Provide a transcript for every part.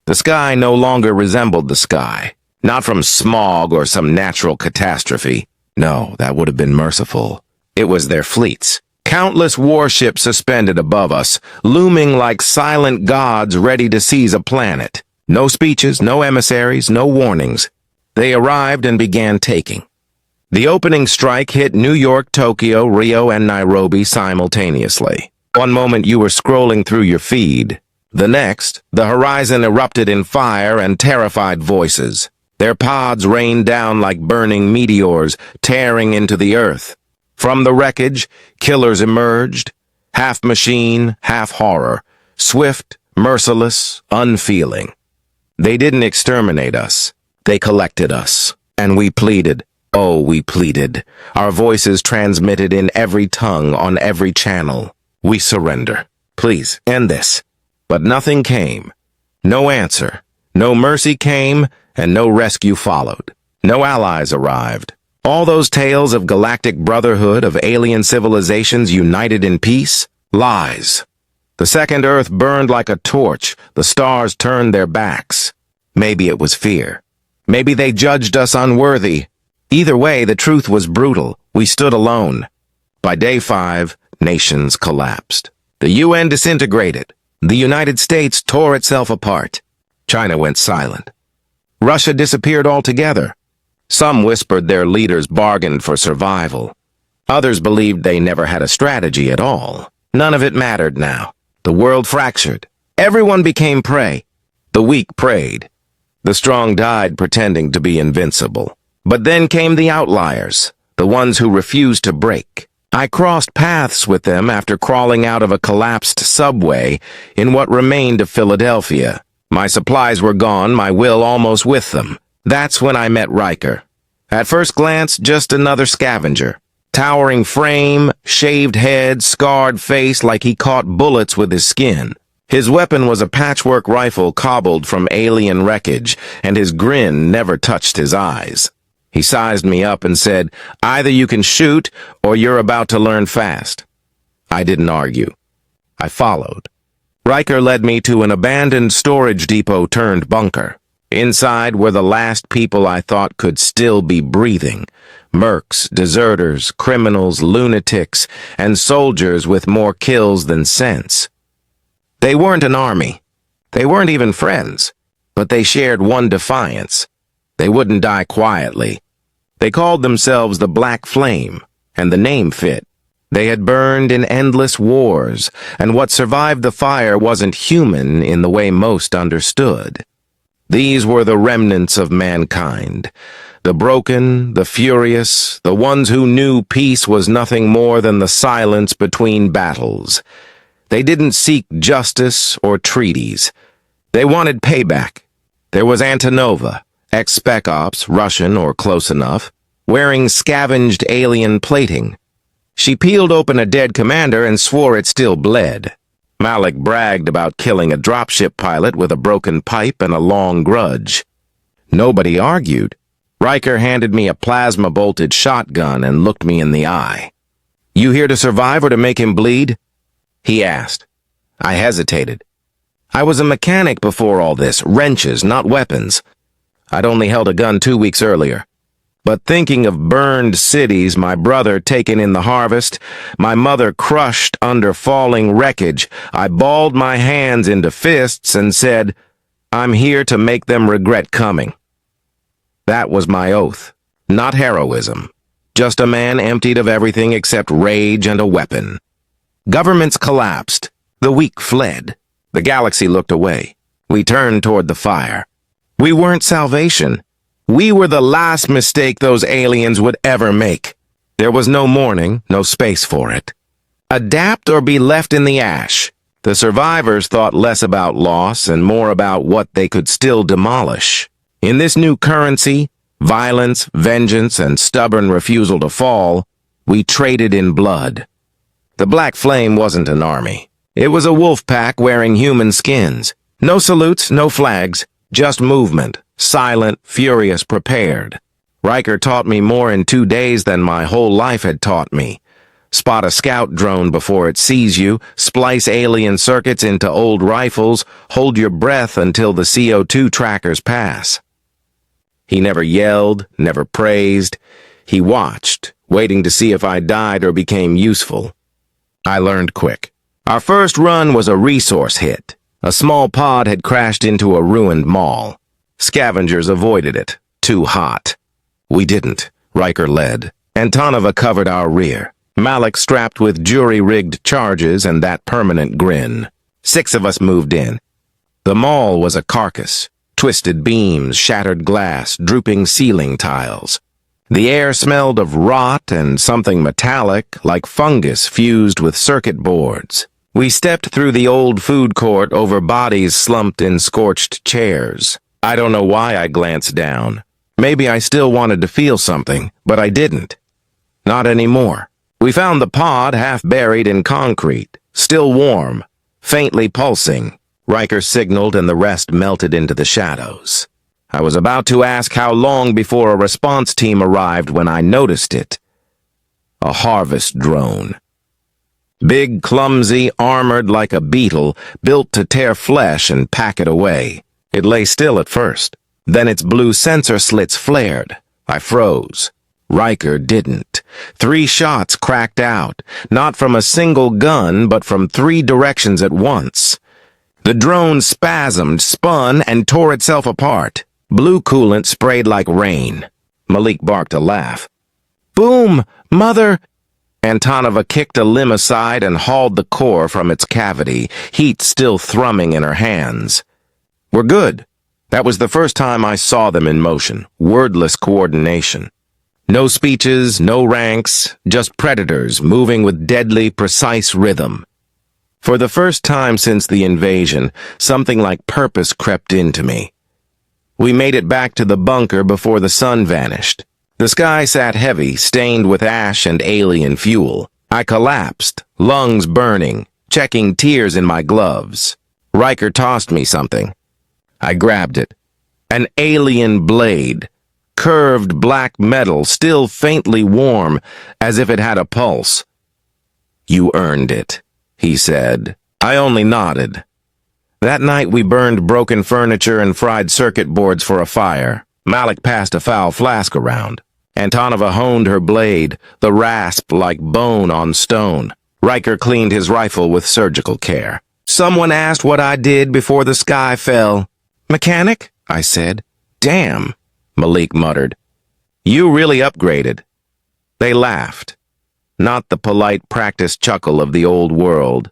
The sky no longer resembled the sky. Not from smog or some natural catastrophe. No, that would have been merciful. It was their fleets. Countless warships suspended above us, looming like silent gods ready to seize a planet. No speeches, no emissaries, no warnings. They arrived and began taking. The opening strike hit New York, Tokyo, Rio, and Nairobi simultaneously. One moment you were scrolling through your feed. The next, the horizon erupted in fire and terrified voices. Their pods rained down like burning meteors, tearing into the earth. From the wreckage, killers emerged, half machine, half horror, swift, merciless, unfeeling. They didn't exterminate us. They collected us. And we pleaded. Oh, we pleaded. Our voices transmitted in every tongue, on every channel. We surrender. Please, end this. But nothing came. No answer. No mercy came, and no rescue followed. No allies arrived. All those tales of galactic brotherhood, of alien civilizations united in peace? Lies. The second Earth burned like a torch. The stars turned their backs. Maybe it was fear. Maybe they judged us unworthy. Either way, the truth was brutal. We stood alone. By day 5, nations collapsed. The UN disintegrated. The United States tore itself apart. China went silent. Russia disappeared altogether. Some whispered their leaders bargained for survival. Others believed they never had a strategy at all. None of it mattered now. The world fractured. Everyone became prey. The weak preyed. The strong died pretending to be invincible. But then came the outliers, the ones who refused to break. I crossed paths with them after crawling out of a collapsed subway in what remained of Philadelphia. My supplies were gone, my will almost with them. That's when I met Riker. At first glance, just another scavenger. Towering frame, shaved head, scarred face like he caught bullets with his skin. His weapon was a patchwork rifle cobbled from alien wreckage, and his grin never touched his eyes. He sized me up and said, "Either you can shoot, or you're about to learn fast." I didn't argue. I followed. Riker led me to an abandoned storage depot turned bunker. Inside were the last people I thought could still be breathing. Mercs, deserters, criminals, lunatics, and soldiers with more kills than sense. They weren't an army. They weren't even friends. But they shared one defiance. They wouldn't die quietly. They called themselves the Black Flame, and the name fit. They had burned in endless wars, and what survived the fire wasn't human in the way most understood. These were the remnants of mankind, the broken, the furious, the ones who knew peace was nothing more than the silence between battles. They didn't seek justice or treaties. They wanted payback. There was Antonova, ex-spec ops, Russian or close enough, wearing scavenged alien plating. She peeled open a dead commander and swore it still bled. Malik bragged about killing a dropship pilot with a broken pipe and a long grudge. Nobody argued. Riker handed me a plasma-bolted shotgun and looked me in the eye. "You here to survive or to make him bleed?" he asked. I hesitated. I was a mechanic before all this, wrenches, not weapons. I'd only held a gun 2 weeks earlier. But thinking of burned cities, my brother taken in the harvest, my mother crushed under falling wreckage, I balled my hands into fists and said, "I'm here to make them regret coming." That was my oath. Not heroism. Just a man emptied of everything except rage and a weapon. Governments collapsed. The weak fled. The galaxy looked away. We turned toward the fire. We weren't salvation. We were the last mistake those aliens would ever make. There was no mourning, no space for it. Adapt or be left in the ash. The survivors thought less about loss and more about what they could still demolish. In this new currency, violence, vengeance, and stubborn refusal to fall, we traded in blood. The Black Flame wasn't an army. It was a wolf pack wearing human skins. No salutes, no flags, just movement. Silent, furious, prepared. Riker taught me more in 2 days than my whole life had taught me. spot a scout drone before it sees you, splice alien circuits into old rifles, hold your breath until the CO2 trackers pass. He never yelled, never praised. He watched, waiting to see if I died or became useful. I learned quick. Our first run was a resource hit. A small pod had crashed into a ruined mall. Scavengers avoided it. Too hot. We didn't. Riker led. Antonova covered our rear. Malik strapped with jury-rigged charges and that permanent grin. 6 of us moved in. The mall was a carcass. Twisted beams, shattered glass, drooping ceiling tiles. The air smelled of rot and something metallic, like fungus fused with circuit boards. We stepped through the old food court over bodies slumped in scorched chairs. I don't know why I glanced down. Maybe I still wanted to feel something, but I didn't. Not anymore. We found the pod half buried in concrete, still warm, faintly pulsing. Riker signaled and the rest melted into the shadows. I was about to ask how long before a response team arrived when I noticed it. A harvest drone. Big, clumsy, armored like a beetle, built to tear flesh and pack it away. It lay still at first. Then its blue sensor slits flared. I froze. Riker didn't. 3 shots cracked out, not from a single gun, but from 3 directions at once. The drone spasmed, spun, and tore itself apart. Blue coolant sprayed like rain. Malik barked a laugh. Boom! Mother! Antonova kicked a limb aside and hauled the core from its cavity, heat still thrumming in her hands. We're good. That was the first time I saw them in motion. Wordless coordination. No speeches, no ranks, just predators moving with deadly, precise rhythm. For the first time since the invasion, something like purpose crept into me. We made it back to the bunker before the sun vanished. The sky sat heavy, stained with ash and alien fuel. I collapsed, lungs burning, checking tears in my gloves. Riker tossed me something. I grabbed it. An alien blade. Curved black metal, still faintly warm, as if it had a pulse. You earned it, he said. I only nodded. That night we burned broken furniture and fried circuit boards for a fire. Malik passed a foul flask around. Antonova honed her blade, the rasp like bone on stone. Riker cleaned his rifle with surgical care. Someone asked what I did before the sky fell. Mechanic? I said. Damn, Malik muttered. You really upgraded. They laughed. Not the polite practiced chuckle of the old world,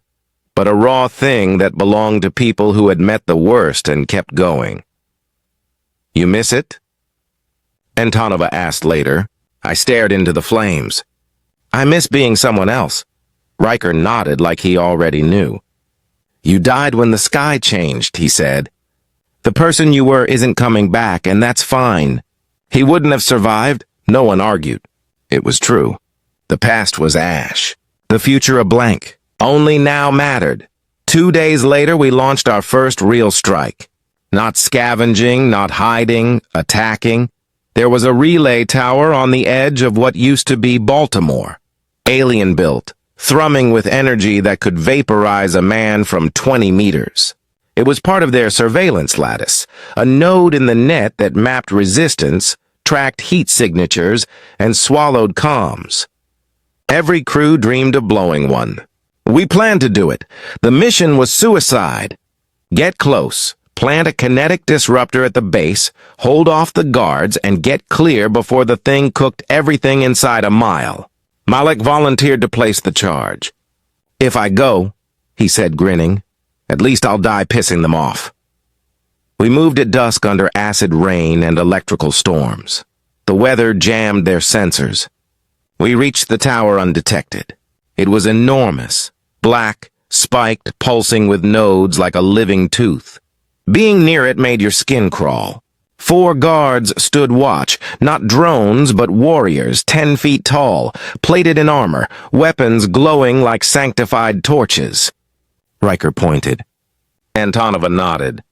but a raw thing that belonged to people who had met the worst and kept going. You miss it? Antonova asked later. I stared into the flames. I miss being someone else. Riker nodded like he already knew. You died when the sky changed, he said. The person you were isn't coming back, and that's fine. He wouldn't have survived. No one argued. It was true. The past was ash. The future a blank. Only now mattered. 2 days later, we launched our first real strike. Not scavenging, not hiding, attacking. There was a relay tower on the edge of what used to be Baltimore. Alien-built, thrumming with energy that could vaporize a man from 20 meters. It was part of their surveillance lattice, a node in the net that mapped resistance, tracked heat signatures, and swallowed comms. Every crew dreamed of blowing one. We planned to do it. The mission was suicide. Get close, plant a kinetic disruptor at the base, hold off the guards, and get clear before the thing cooked everything inside a mile. Malik volunteered to place the charge. If I go, he said, grinning, at least I'll die pissing them off. We moved at dusk under acid rain and electrical storms. The weather jammed their sensors. We reached the tower undetected. It was enormous, black, spiked, pulsing with nodes like a living tooth. Being near it made your skin crawl. 4 guards stood watch, not drones but warriors 10 feet tall, plated in armor, weapons glowing like sanctified torches. Riker pointed. Antonova nodded.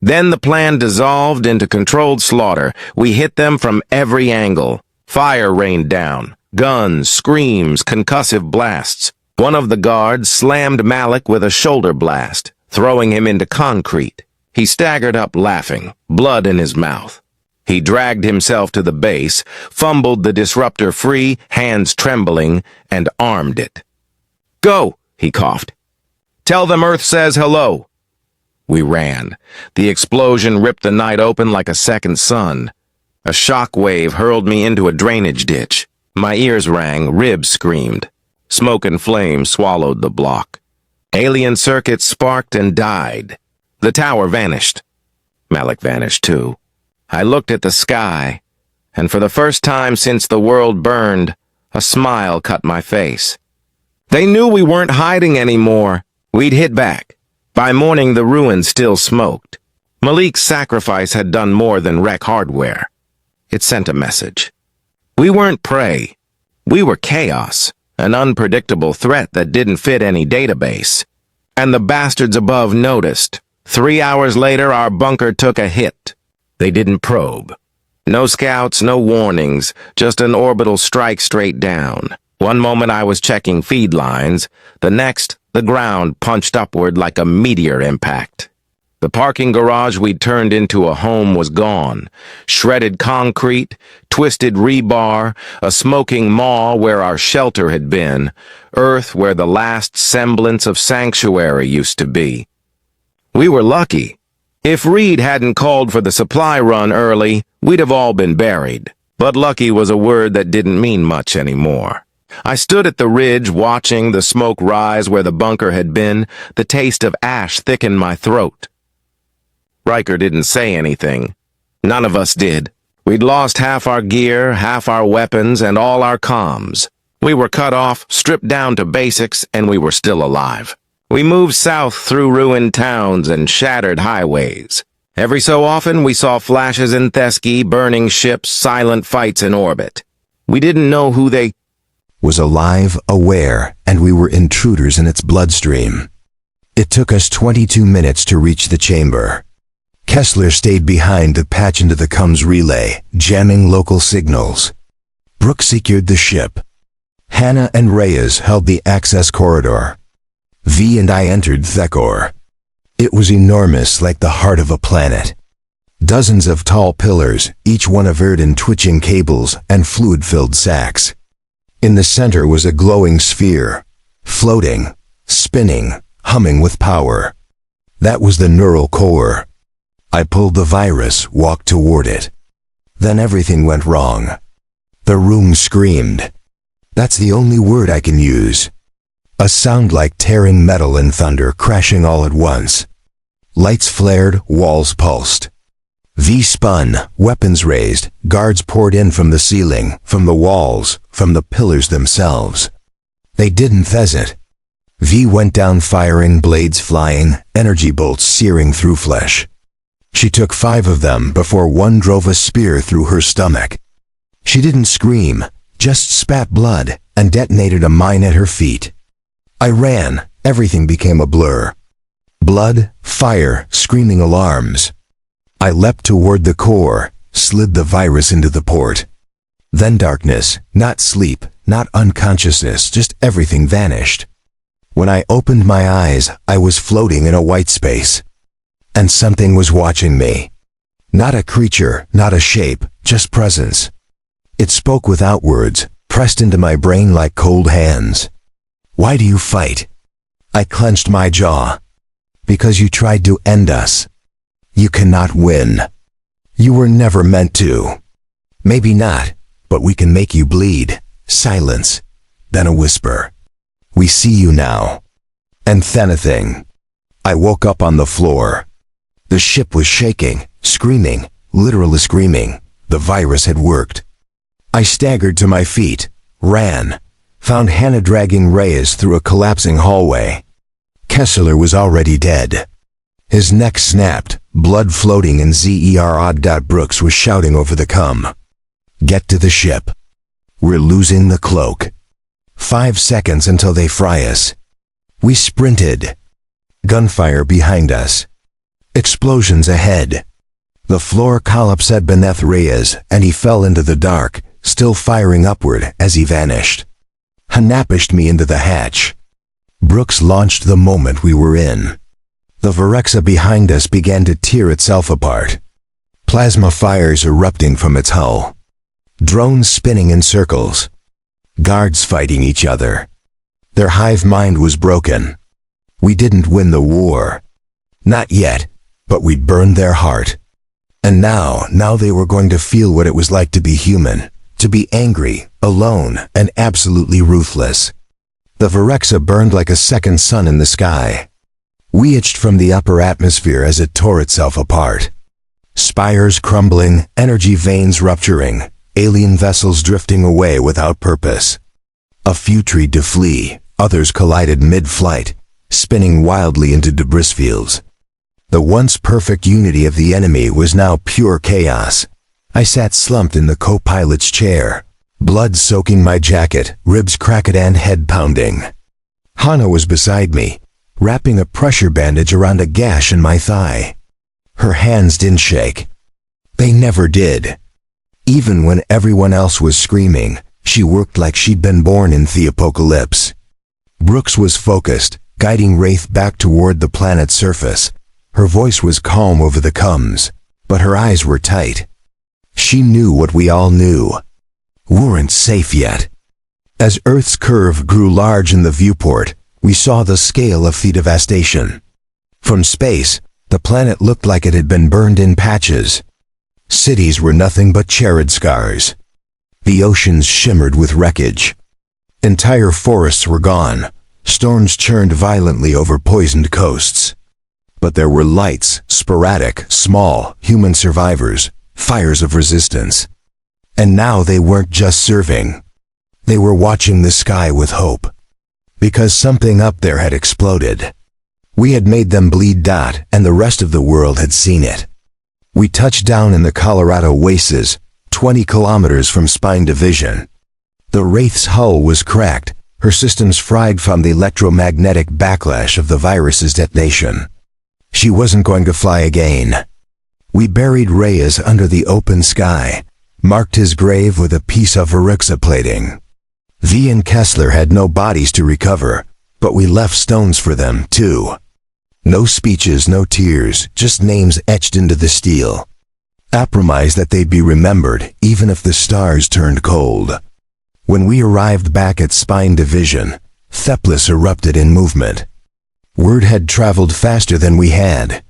Then the plan dissolved into controlled slaughter. We hit them from every angle. Fire rained down. Guns, screams, concussive blasts. One of the guards slammed Malik with a shoulder blast, throwing him into concrete. He staggered up laughing, blood in his mouth. He dragged himself to the base, fumbled the disruptor free, hands trembling, and armed it. "Go," he coughed. "Tell them Earth says hello." We ran. The explosion ripped the night open like a second sun. A shock wave hurled me into a drainage ditch. My ears rang, ribs screamed. Smoke and flame swallowed the block. Alien circuits sparked and died. The tower vanished. Malik vanished too. I looked at the sky, and for the first time since the world burned, a smile cut my face. They knew we weren't hiding anymore. We'd hit back. By morning, the ruins still smoked. Malik's sacrifice had done more than wreck hardware. It sent a message. We weren't prey. We were chaos, an unpredictable threat that didn't fit any database. And the bastards above noticed. 3 hours later, our bunker took a hit. They didn't probe. No scouts, no warnings, just an orbital strike straight down. One moment I was checking feed lines, the next, the ground punched upward like a meteor impact. The parking garage we'd turned into a home was gone. Shredded concrete, twisted rebar, a smoking maw where our shelter had been, earth where the last semblance of sanctuary used to be. We were lucky. If Reed hadn't called for the supply run early, we'd have all been buried. But lucky was a word that didn't mean much anymore. I stood at the ridge watching the smoke rise where the bunker had been. The taste of ash thickened my throat. Riker didn't say anything. None of us did. We'd lost half our gear, half our weapons, and all our comms. We were cut off, stripped down to basics, and we were still alive. We moved south through ruined towns and shattered highways. Every so often, we saw flashes in Thesky, burning ships, silent fights in orbit. We didn't know who they was alive, aware, and we were intruders in its bloodstream. It took us 22 minutes to reach the chamber. Kessler stayed behind to patch into the comms relay, jamming local signals. Brooke secured the ship. Hannah and Reyes held the access corridor. V and I entered Thekor. It was enormous, like the heart of a planet. Dozens of tall pillars, each one averted in twitching cables and fluid-filled sacks. In the center was a glowing sphere, floating, spinning, humming with power. That was the neural core. I pulled the virus, walked toward it. Then everything went wrong. The room screamed. That's the only word I can use. A sound like tearing metal and thunder crashing all at once. Lights flared, walls pulsed. V spun, weapons raised, guards poured in from the ceiling, from the walls, from the pillars themselves. They didn't fez it. V went down firing, blades flying, energy bolts searing through flesh. She took 5 of them before one drove a spear through her stomach. She didn't scream, just spat blood, and detonated a mine at her feet. I ran, everything became a blur. Blood, fire, screaming alarms. I leapt toward the core, slid the virus into the port. Then darkness, not sleep, not unconsciousness, just everything vanished. When I opened my eyes, I was floating in a white space. And something was watching me. Not a creature, not a shape, just presence. It spoke without words, pressed into my brain like cold hands. Why do you fight? I clenched my jaw. Because you tried to end us. You cannot win. You were never meant to. Maybe not, but we can make you bleed. Silence. Then a whisper. We see you now. And then a thing. I woke up on the floor. The ship was shaking, screaming, literally screaming. The virus had worked. I staggered to my feet, ran, found Hannah dragging Reyes through a collapsing hallway. Kessler was already dead. His neck snapped, blood floating in ZER. Brooks was shouting over the comm. Get to the ship. We're losing the cloak. 5 seconds until they fry us. We sprinted. Gunfire behind us. Explosions ahead. The floor collapsed beneath Reyes, and he fell into the dark, still firing upward as he vanished. Hana pushed me into the hatch. Brooks launched the moment we were in. The Virexa behind us began to tear itself apart. Plasma fires erupting from its hull. Drones spinning in circles. Guards fighting each other. Their hive mind was broken. We didn't win the war. Not yet, but we'd burned their heart. And now they were going to feel what it was like to be human, to be angry, alone, and absolutely ruthless. The Virexa burned like a second sun in the sky. We itched from the upper atmosphere as it tore itself apart. Spires crumbling, energy veins rupturing, alien vessels drifting away without purpose. A few tried to flee, others collided mid-flight, spinning wildly into debris fields. The once perfect unity of the enemy was now pure chaos. I sat slumped in the co-pilot's chair, blood soaking my jacket, ribs cracked and head pounding. Hana was beside me, wrapping a pressure bandage around a gash in my thigh. Her hands didn't shake. They never did. Even when everyone else was screaming, she worked like she'd been born in the apocalypse. Brooks was focused, guiding Wraith back toward the planet's surface. Her voice was calm over the coms, but her eyes were tight. She knew what we all knew. Weren't safe yet. As Earth's curve grew large in the viewport, we saw the scale of the devastation. From space, the planet looked like it had been burned in patches. Cities were nothing but charred scars. The oceans shimmered with wreckage. Entire forests were gone. Storms churned violently over poisoned coasts. But there were lights, sporadic, small, human survivors, fires of resistance. And now they weren't just serving. They were watching the sky with hope. Because something up there had exploded. We had made them bleed. And the rest of the world had seen it. We touched down in the Colorado wastes, 20 kilometers from Spine Division. The Wraith's hull was cracked, her systems fried from the electromagnetic backlash of the virus's detonation. She wasn't going to fly again. We buried Reyes under the open sky, marked his grave with a piece of Virexa plating. V and Kessler had no bodies to recover, but we left stones for them, too. No speeches, no tears, just names etched into the steel. A promise that they'd be remembered, even if the stars turned cold. When we arrived back at Spine Division, Theplis erupted in movement. Word had traveled faster than we had.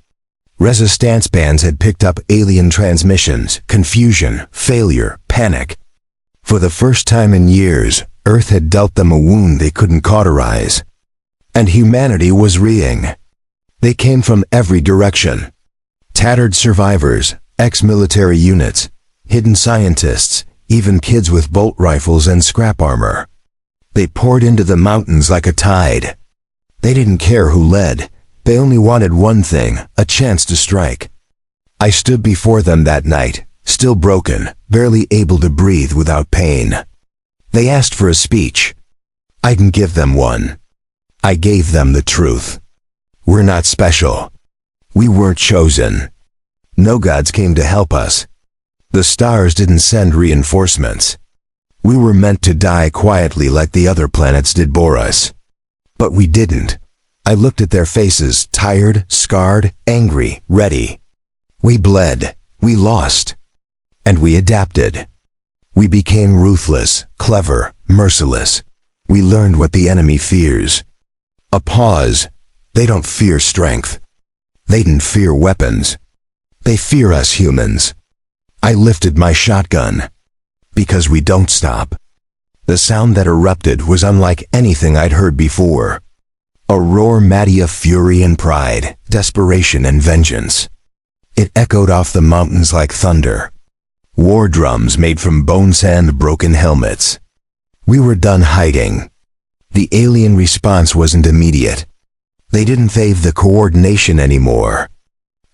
Resistance bands had picked up alien transmissions, confusion, failure, panic. For the first time in years, Earth had dealt them a wound they couldn't cauterize. And humanity was reeling. They came from every direction. Tattered survivors, ex-military units, hidden scientists, even kids with bolt rifles and scrap armor. They poured into the mountains like a tide. They didn't care who led. They only wanted one thing, a chance to strike. I stood before them that night, still broken, barely able to breathe without pain. They asked for a speech. I didn't give them one. I gave them the truth. We're not special. We weren't chosen. No gods came to help us. The stars didn't send reinforcements. We were meant to die quietly like the other planets did Boris. But we didn't. I looked at their faces, tired, scarred, angry, ready. We bled. We lost. And we adapted. We became ruthless, clever, merciless. We learned what the enemy fears. A pause. They don't fear strength. They didn't fear weapons. They fear us humans. I lifted my shotgun. Because we don't stop. The sound that erupted was unlike anything I'd heard before. A roar maddy of fury and pride, desperation and vengeance. It echoed off the mountains like thunder. War drums made from bone sand, broken helmets. We were done hiding. The alien response wasn't immediate. They didn't fave the coordination anymore.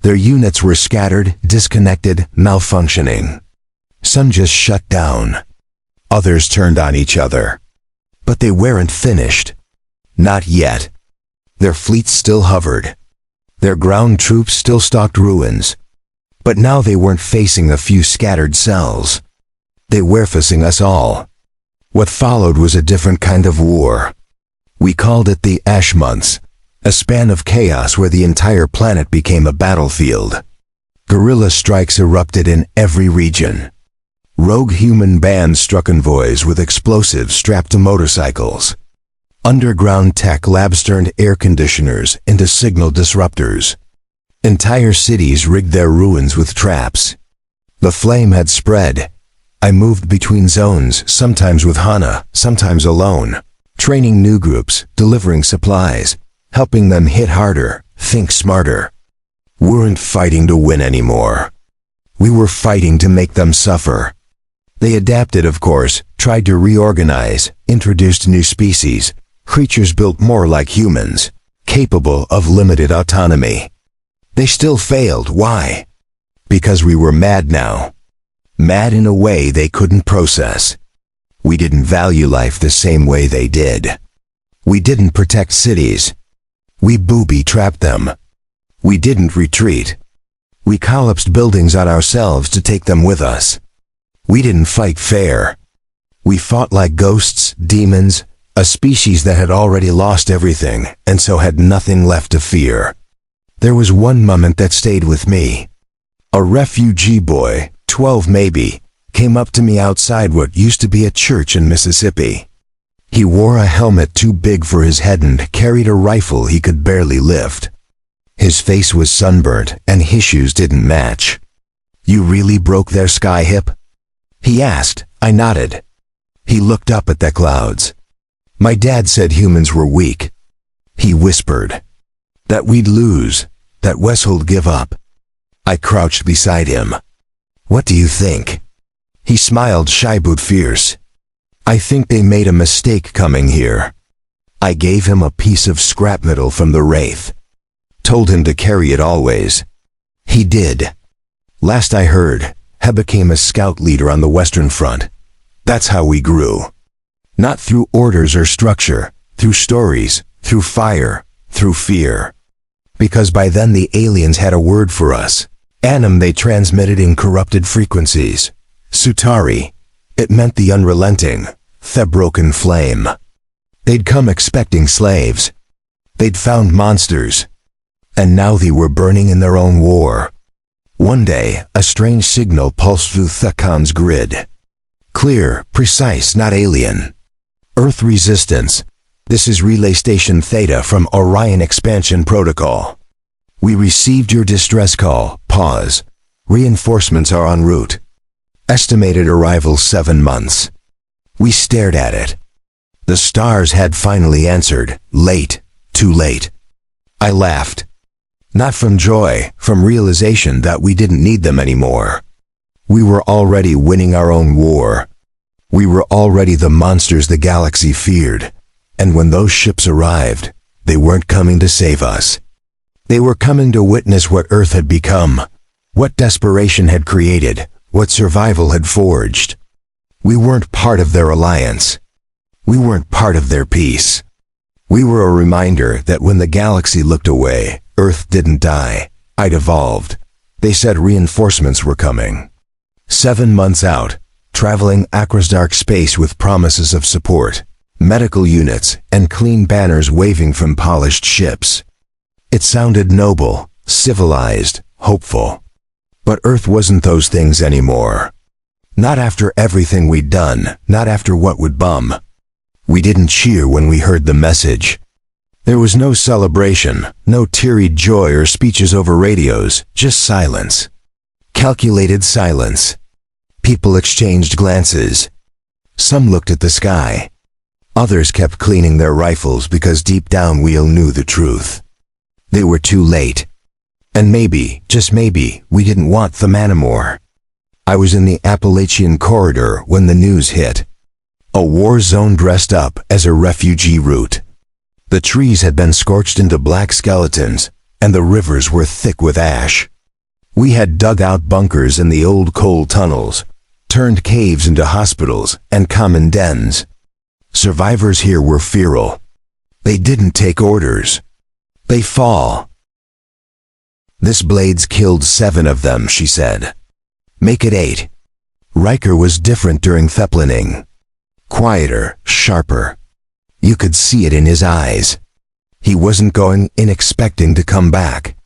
Their units were scattered, disconnected, malfunctioning. Some just shut down. Others turned on each other. But they weren't finished. Not yet. Their fleets still hovered. Their ground troops still stalked ruins. But now they weren't facing a few scattered cells. They were facing us all. What followed was a different kind of war. We called it the Ash Months, a span of chaos where the entire planet became a battlefield. Guerrilla strikes erupted in every region. Rogue human bands struck convoys with explosives strapped to motorcycles. Underground tech labs turned air conditioners into signal disruptors. Entire cities rigged their ruins with traps. The flame had spread. I moved between zones, sometimes with Hana, sometimes alone, training new groups, delivering supplies, helping them hit harder, think smarter. We weren't fighting to win anymore. We were fighting to make them suffer. They adapted, of course, tried to reorganize, introduced new species, creatures built more like humans, capable of limited autonomy. They still failed. Why? Because we were mad now. Mad in a way they couldn't process. We didn't value life the same way they did. We didn't protect cities. We booby-trapped them. We didn't retreat. We collapsed buildings on ourselves to take them with us. We didn't fight fair. We fought like ghosts, demons, a species that had already lost everything and so had nothing left to fear. There was one moment that stayed with me. A refugee boy, 12 maybe, came up to me outside what used to be a church in Mississippi. He wore a helmet too big for his head and carried a rifle he could barely lift. His face was sunburnt and his shoes didn't match. "You really broke their sky hip?" he asked. I nodded. He looked up at the clouds. "My dad said humans were weak." He whispered. "That we'd lose, that Wes'll give up." I crouched beside him. "What do you think?" He smiled shy but fierce. "I think they made a mistake coming here." I gave him a piece of scrap metal from the Wraith. Told him to carry it always. He did. Last I heard, He became a scout leader on the Western Front. That's how we grew. Not through orders or structure, through stories, through fire, through fear. Because by then the aliens had a word for us. Anim they transmitted in corrupted frequencies. Sutari. It meant the unrelenting, the broken flame. They'd come expecting slaves. They'd found monsters. And now they were burning in their own war. One day, a strange signal pulsed through Thukon's grid. Clear, precise, not alien. Earth resistance. This is Relay Station Theta from Orion Expansion Protocol. We received your distress call. Pause. Reinforcements are en route. Estimated arrival 7 months. We stared at it. The stars had finally answered. Late. Too late. I laughed. Not from joy, from realization that we didn't need them anymore. We were already winning our own war. We were already the monsters the galaxy feared. And when those ships arrived, they weren't coming to save us. They were coming to witness what Earth had become, what desperation had created, what survival had forged. We weren't part of their alliance. We weren't part of their peace. We were a reminder that when the galaxy looked away, Earth didn't die. I'd evolved. They said reinforcements were coming. 7 months out, traveling across dark space with promises of support, medical units, and clean banners waving from polished ships. It sounded noble, civilized, hopeful. But Earth wasn't those things anymore. Not after everything we'd done, not after what would bum. We didn't cheer when we heard the message. There was no celebration, no teary joy or speeches over radios, just silence. Calculated silence. People exchanged glances. Some looked at the sky. Others kept cleaning their rifles because deep down we all knew the truth. They were too late. And maybe, just maybe, we didn't want them anymore. I was in the Appalachian corridor when the news hit. A war zone dressed up as a refugee route. The trees had been scorched into black skeletons, and the rivers were thick with ash. We had dug out bunkers in the old coal tunnels, turned caves into hospitals and common dens. Survivors here were feral. They didn't take orders. They fall. "This blade's killed 7 of them," she said. "Make it 8. Riker was different during Theplining. Quieter, sharper. You could see it in his eyes. He wasn't going in expecting to come back.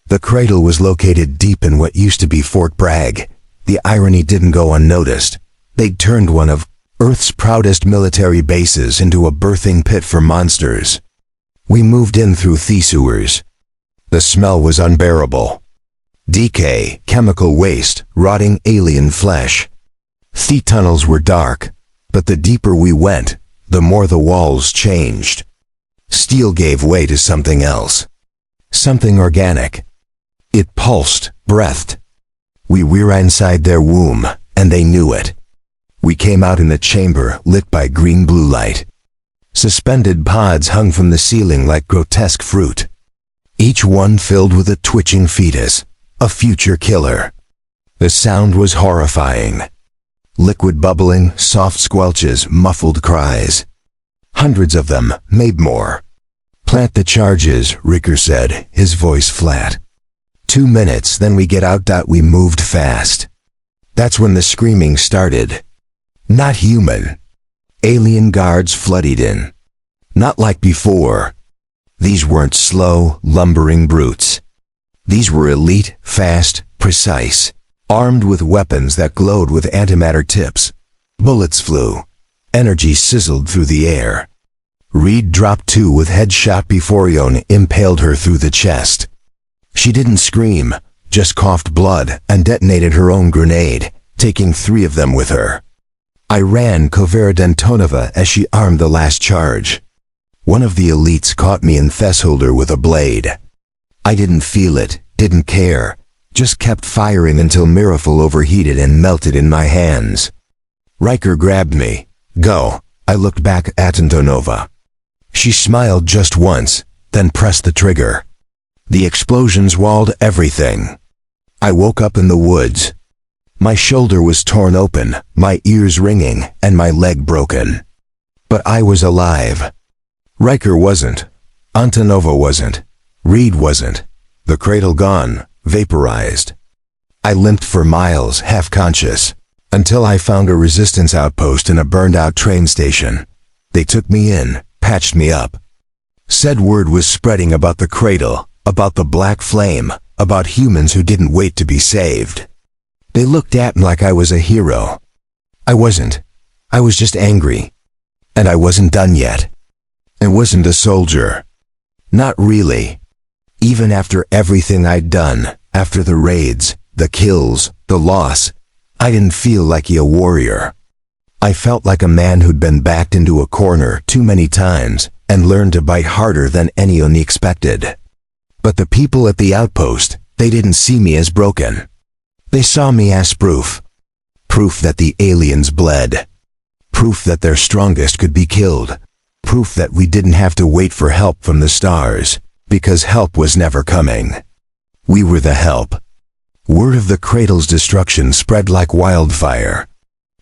The cradle was located deep in what used to be Fort Bragg. The irony didn't go unnoticed. They'd turned one of Earth's proudest military bases into a birthing pit for monsters. We moved in through sewers. The smell was unbearable. Decay, chemical waste, rotting alien flesh. Tunnels were dark, but the deeper we went, the more the walls changed. Steel gave way to something else. Something organic. It pulsed, breathed. We were inside their womb, and they knew it. We came out in the chamber lit by green-blue light. Suspended pods hung from the ceiling like grotesque fruit. Each one filled with a twitching fetus, a future killer. The sound was horrifying. Liquid bubbling, soft squelches, muffled cries. Hundreds of them, maybe more. Plant the charges, Riker said, his voice flat. 2 minutes, then we get out. We moved fast. That's when the screaming started. Not human. Alien guards flooded in. Not like before. These weren't slow, lumbering brutes. These were elite, fast, precise, armed with weapons that glowed with antimatter tips. Bullets flew. Energy sizzled through the air. Reed dropped 2 with headshot before Ion impaled her through the chest. She didn't scream, just coughed blood and detonated her own grenade, taking 3 of them with her. I ran Kovera Dentonova as she armed the last charge. One of the elites caught me in Thesholder with a blade. I didn't feel it, didn't care, just kept firing until Mirafel overheated and melted in my hands. Riker grabbed me. Go. I looked back at Antonova. She smiled just once, then pressed the trigger. The explosions walled everything. I woke up in the woods. My shoulder was torn open, my ears ringing, and my leg broken. But I was alive. Riker wasn't. Antonova wasn't. Reed wasn't. The cradle gone, vaporized. I limped for miles, half-conscious, until I found a resistance outpost in a burned-out train station. They took me in, patched me up. Said word was spreading about the cradle, about the black flame, about humans who didn't wait to be saved. They looked at me like I was a hero. I wasn't. I was just angry. And I wasn't done yet. I wasn't a soldier. Not really. Even after everything I'd done, after the raids, the kills, the loss, I didn't feel like a warrior. I felt like a man who'd been backed into a corner too many times and learned to bite harder than anyone expected. But the people at the outpost, they didn't see me as broken. They saw me as proof. Proof that the aliens bled. Proof that their strongest could be killed. Proof that we didn't have to wait for help from the stars, because help was never coming. We were the help. Word of the cradle's destruction spread like wildfire.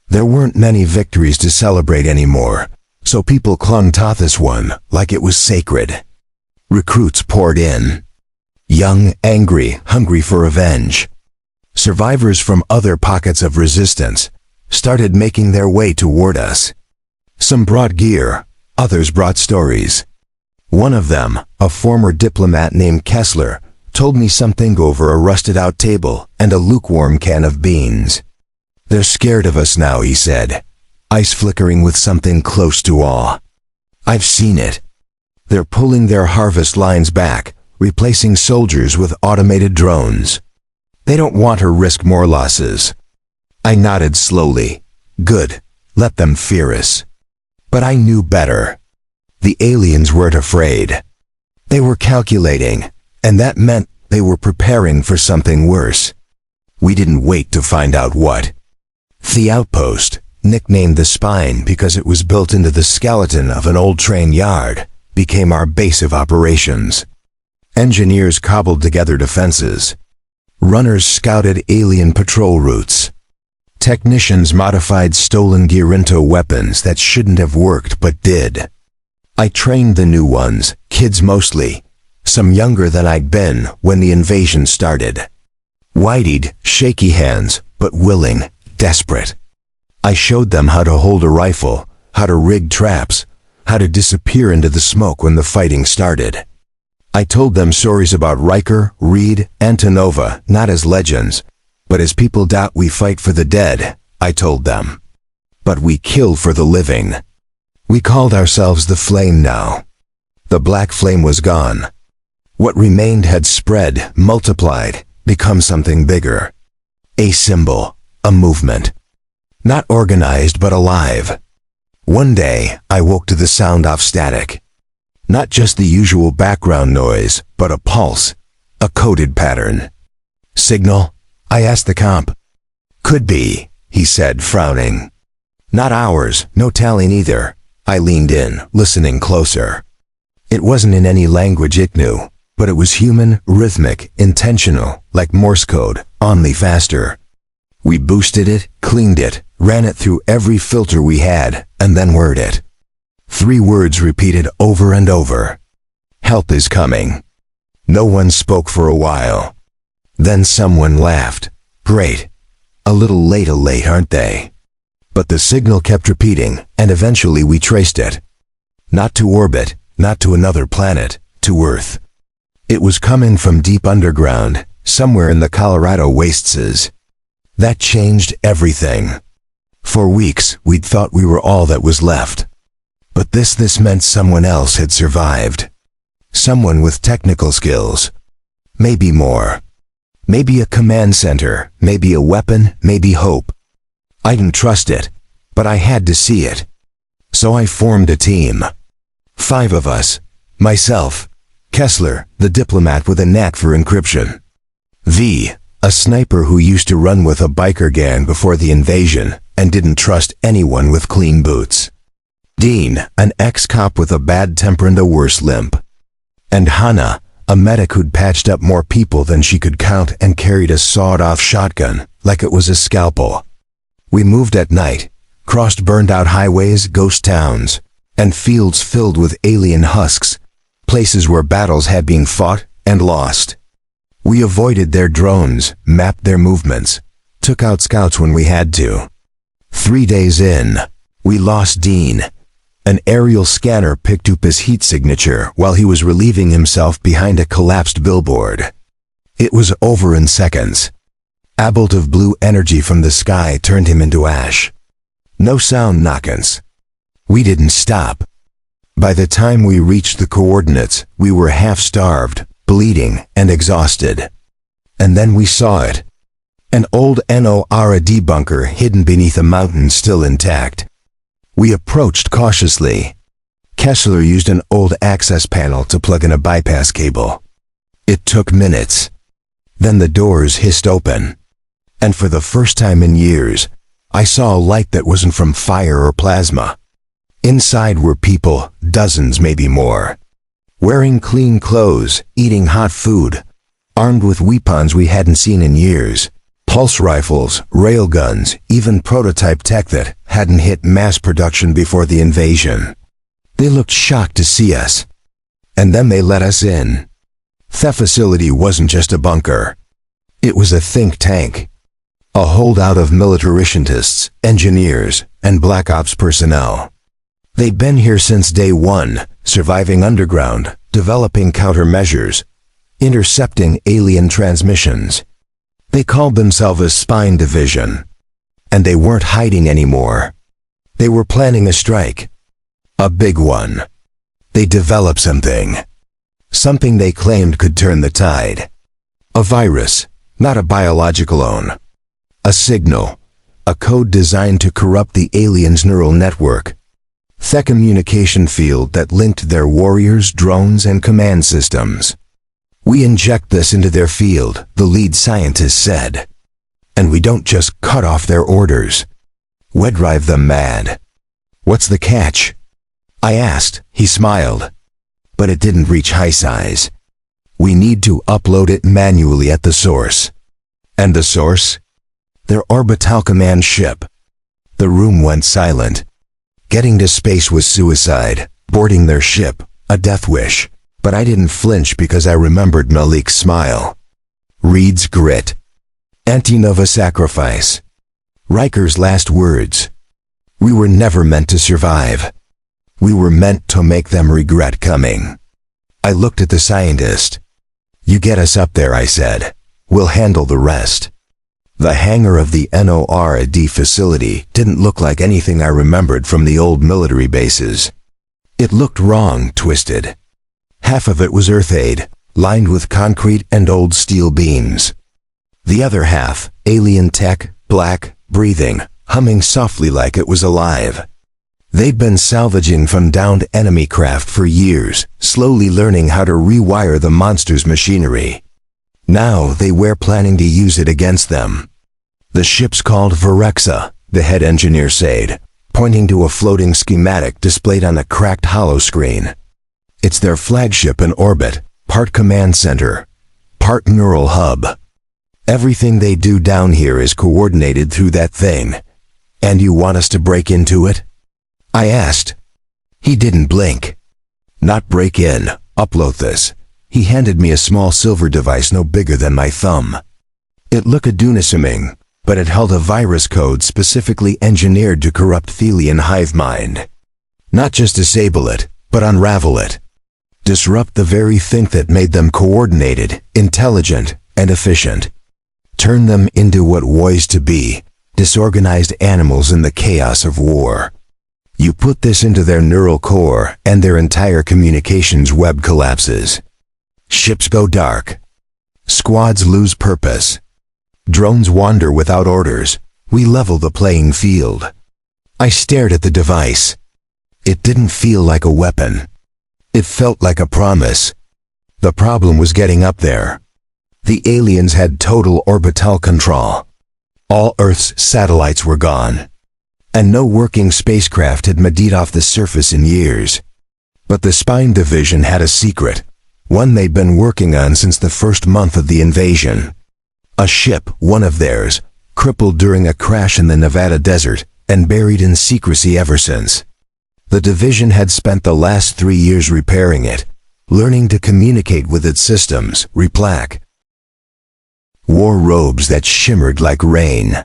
There weren't many victories to celebrate anymore, so people clung to this one like it was sacred. Recruits poured in. Young, angry, hungry for revenge. Survivors from other pockets of resistance started making their way toward us. Some brought gear, others brought stories. One of them, a former diplomat named Kessler, told me something over a rusted-out table and a lukewarm can of beans. They're scared of us now, he said, eyes flickering with something close to awe. I've seen it. They're pulling their harvest lines back, replacing soldiers with automated drones. They don't want to risk more losses. I nodded slowly. Good. Let them fear us. But I knew better. The aliens weren't afraid. They were calculating, and that meant they were preparing for something worse. We didn't wait to find out what. The outpost, nicknamed the Spine because it was built into the skeleton of an old train yard, became our base of operations. Engineers cobbled together defenses. Runners scouted alien patrol routes. Technicians modified stolen Girinto weapons that shouldn't have worked but did. I trained the new ones, kids mostly, some younger than I'd been when the invasion started. Whiteyed, shaky hands, but willing, desperate. I showed them how to hold a rifle, how to rig traps, how to disappear into the smoke when the fighting started. I told them stories about Riker, Reed, and Tanova, not as legends, but as people doubt we fight for the dead, I told them. But we kill for the living. We called ourselves the Flame now. The black flame was gone. What remained had spread, multiplied, become something bigger. A symbol, a movement. Not organized but alive. One day, I woke to the sound of static. Not just the usual background noise, but a pulse, a coded pattern. Signal? I asked the comp. Could be, he said, frowning. Not ours, no tallying either. I leaned in, listening closer. It wasn't in any language it knew, but it was human, rhythmic, intentional, like Morse code, only faster. We boosted it, cleaned it, ran it through every filter we had, and then worded it. 3 words repeated over and over. Help is coming. No one spoke for a while. Then someone laughed. Great. A little late, aren't they? But the signal kept repeating, and eventually we traced it. Not to orbit, not to another planet, to Earth. It was coming from deep underground, somewhere in the Colorado wastes. That changed everything. For weeks, we'd thought we were all that was left. But this meant someone else had survived. Someone with technical skills. Maybe more. Maybe a command center, maybe a weapon, maybe hope. I didn't trust it, but I had to see it. So I formed a team. 5 of us. Myself, Kessler, the diplomat with a knack for encryption. V, a sniper who used to run with a biker gang before the invasion and didn't trust anyone with clean boots. Dean, an ex-cop with a bad temper and a worse limp. And Hannah, a medic who'd patched up more people than she could count and carried a sawed-off shotgun like it was a scalpel. We moved at night, crossed burned-out highways, ghost towns, and fields filled with alien husks, places where battles had been fought and lost. We avoided their drones, mapped their movements, took out scouts when we had to. 3 days in, we lost Dean. An aerial scanner picked up his heat signature while he was relieving himself behind a collapsed billboard. It was over in seconds. A bolt of blue energy from the sky turned him into ash. No sound knockings. We didn't stop. By the time we reached the coordinates, we were half-starved, bleeding, and exhausted. And then we saw it. An old NORAD bunker hidden beneath a mountain still intact. We approached cautiously. Kessler used an old access panel to plug in a bypass cable. It took minutes. Then the doors hissed open. And for the first time in years, I saw a light that wasn't from fire or plasma. Inside were people, dozens maybe more. Wearing clean clothes, eating hot food, armed with weapons we hadn't seen in years. Pulse rifles, railguns, even prototype tech that hadn't hit mass production before the invasion. They looked shocked to see us. And then they let us in. The facility wasn't just a bunker. It was a think tank. A holdout of militarists, engineers, and Black Ops personnel. They'd been here since day one, surviving underground, developing countermeasures, intercepting alien transmissions. They called themselves a spine division. And they weren't hiding anymore. They were planning a strike. A big one. They developed something. Something they claimed could turn the tide. A virus, not a biological one. A signal. A code designed to corrupt the aliens' neural network. The communication field that linked their warriors, drones, and command systems. We inject this into their field, the lead scientist said. And we don't just cut off their orders. We drive them mad. What's the catch? I asked. He smiled. But it didn't reach high size. We need to upload it manually at the source. And the source? Their orbital command ship. The room went silent. Getting to space was suicide. Boarding their ship, a death wish. But I didn't flinch because I remembered Malik's smile. Reed's grit. Anti-Nova sacrifice. Riker's last words. We were never meant to survive. We were meant to make them regret coming. I looked at the scientist. You get us up there, I said. We'll handle the rest. The hangar of the NORAD facility didn't look like anything I remembered from the old military bases. It looked wrong, twisted. Half of it was Earth aid, lined with concrete and old steel beams. The other half, alien tech, black, breathing, humming softly like it was alive. They'd been salvaging from downed enemy craft for years, slowly learning how to rewire the monster's machinery. Now they were planning to use it against them. The ship's called Virexa, the head engineer said, pointing to a floating schematic displayed on a cracked hollow screen. It's their flagship in orbit, part command center, part neural hub. Everything they do down here is coordinated through that thing. And you want us to break into it? I asked. He didn't blink. Not break in, upload this. He handed me a small silver device no bigger than my thumb. It looked unassuming, but it held a virus code specifically engineered to corrupt Thelian hive mind. Not just disable it, but unravel it. Disrupt the very thing that made them coordinated, intelligent, and efficient. Turn them into what was to be, disorganized animals in the chaos of war. You put this into their neural core, and their entire communications web collapses. Ships go dark. Squads lose purpose. Drones wander without orders. We level the playing field. I stared at the device. It didn't feel like a weapon. It felt like a promise. The problem was getting up there. The aliens had total orbital control. All Earth's satellites were gone. And no working spacecraft had made off the surface in years. But the Spine Division had a secret, one they'd been working on since the first month of the invasion. A ship, one of theirs, crippled during a crash in the Nevada desert and buried in secrecy ever since. The division had spent the last 3 years repairing it, learning to communicate with its systems, replac. Wore robes that shimmered like rain.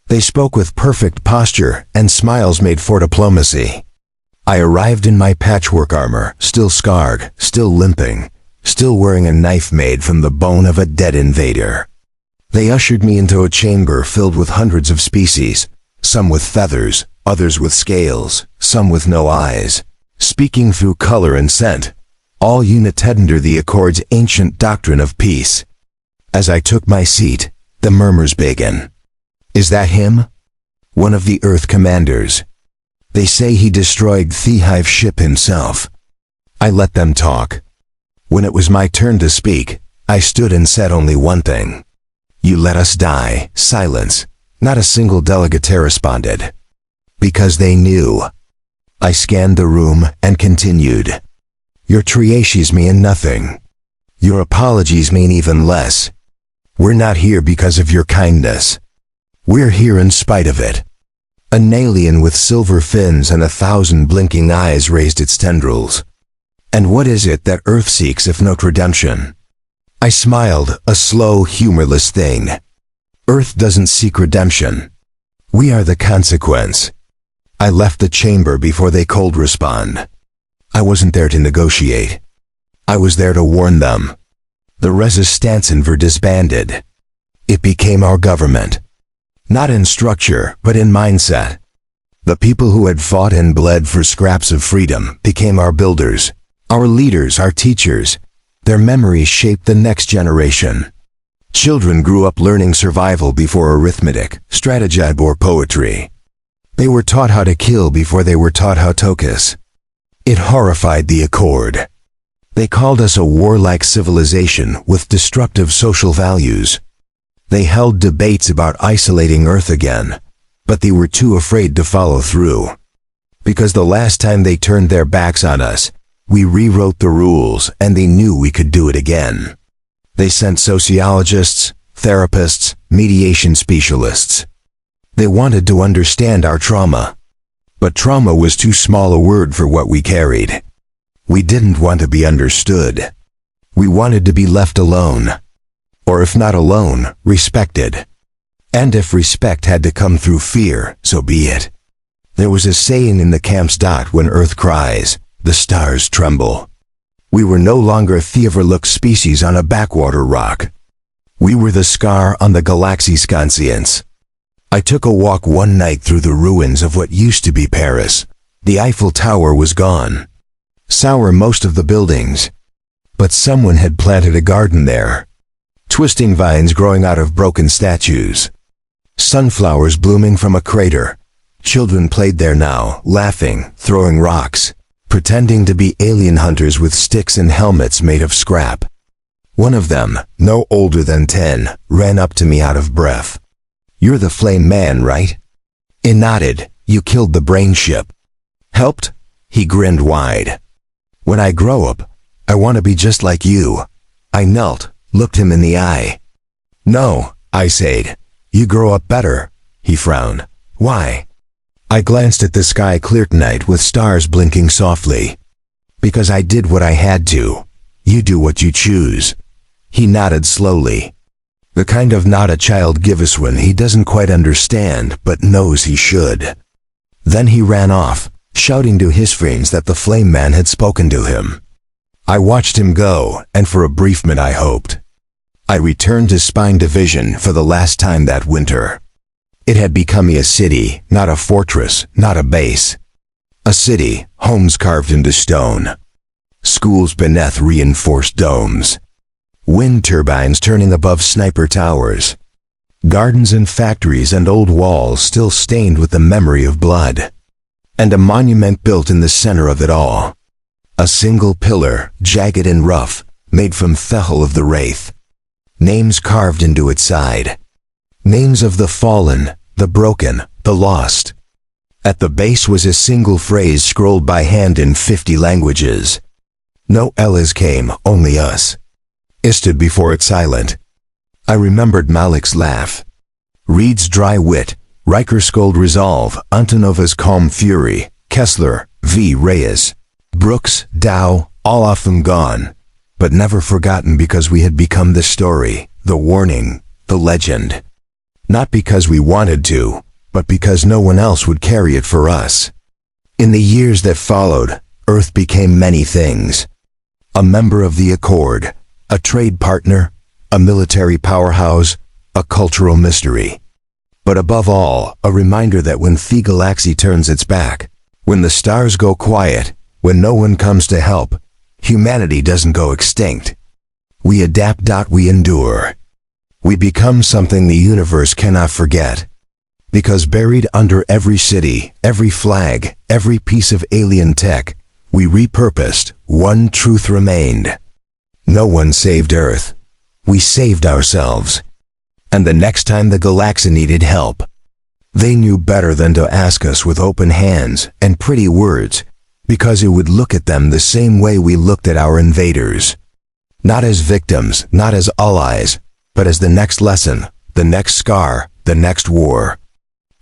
They spoke with perfect posture and smiles made for diplomacy. I arrived in my patchwork armor, still scarred, still limping, still wearing a knife made from the bone of a dead invader. They ushered me into a chamber filled with hundreds of species, some with feathers, others with scales, some with no eyes, speaking through color and scent, all united under the Accord's ancient doctrine of peace. As I took my seat, the murmurs began. Is that him? One of the Earth commanders. They say he destroyed the Hive ship himself. I let them talk. When it was my turn to speak, I stood and said only one thing. You let us die. Silence. Not a single delegate responded. Because they knew. I scanned the room and continued. Your triations mean nothing. Your apologies mean even less. We're not here because of your kindness. We're here in spite of it. An alien with silver fins and 1,000 blinking eyes raised its tendrils. And what is it that Earth seeks if not redemption? I smiled, a slow, humorless thing. Earth doesn't seek redemption. We are the consequence. I left the chamber before they cold respond. I wasn't there to negotiate. I was there to warn them. The Resistanzen were disbanded. It became our government. Not in structure, but in mindset. The people who had fought and bled for scraps of freedom became our builders, our leaders, our teachers. Their memories shaped the next generation. Children grew up learning survival before arithmetic, strategy or poetry. They were taught how to kill before they were taught how to kiss. It horrified the Accord. They called us a warlike civilization with destructive social values. They held debates about isolating Earth again, but they were too afraid to follow through. Because the last time they turned their backs on us, we rewrote the rules and they knew we could do it again. They sent sociologists, therapists, mediation specialists. They wanted to understand our trauma. But trauma was too small a word for what we carried. We didn't want to be understood. We wanted to be left alone. Or if not alone, respected. And if respect had to come through fear, so be it. There was a saying in the camp's when Earth cries, the stars tremble. We were no longer a the-overlooked species on a backwater rock. We were the scar on the galaxy's conscience. I took a walk one night through the ruins of what used to be Paris. The Eiffel Tower was gone. So were most of the buildings. But someone had planted a garden there. Twisting vines growing out of broken statues. Sunflowers blooming from a crater. Children played there now, laughing, throwing rocks, pretending to be alien hunters with sticks and helmets made of scrap. One of them, no older than 10, ran up to me out of breath. "You're the flame man, right?" I nodded. "You killed the brain ship." "Helped?" He grinned wide. "When I grow up, I want to be just like you." I knelt, looked him in the eye. "No," I said. "You grow up better." He frowned. "Why?" I glanced at the sky clear tonight with stars blinking softly. "Because I did what I had to. You do what you choose." He nodded slowly. The kind of nod a child gives when he doesn't quite understand but knows he should. Then he ran off, shouting to his friends that the flame man had spoken to him. I watched him go, and for a brief minute I hoped. I returned to Spine Division for the last time that winter. It had become a city, not a fortress, not a base. A city, homes carved into stone. Schools beneath reinforced domes. Wind turbines turning above sniper towers. Gardens and factories and old walls still stained with the memory of blood. And a monument built in the center of it all. A single pillar, jagged and rough, made from Thehel of the Wraith. Names carved into its side. Names of the fallen, the broken, the lost. At the base was a single phrase scrolled by hand in 50 languages. No Ellis came, only us. I stood before it silent. I remembered Malik's laugh. Reed's dry wit, Riker's cold resolve, Antonova's calm fury, Kessler, V. Reyes, Brooks, Dow, all of them gone, but never forgotten because we had become the story, the warning, the legend. Not because we wanted to, but because no one else would carry it for us. In the years that followed, Earth became many things. A member of the Accord, a trade partner, a military powerhouse, a cultural mystery. But above all, a reminder that when the galaxy turns its back, when the stars go quiet, when no one comes to help, humanity doesn't go extinct. We adapt. We endure. We become something the universe cannot forget. Because buried under every city, every flag, every piece of alien tech, we repurposed, one truth remained. No one saved Earth. We saved ourselves. And the next time the galaxy needed help, they knew better than to ask us with open hands and pretty words, because it would look at them the same way we looked at our invaders. Not as victims, not as allies, but as the next lesson, the next scar, the next war.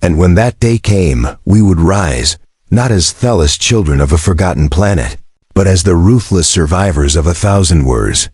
And when that day came, we would rise, not as Thelis children of a forgotten planet, but as the ruthless survivors of 1,000 wars.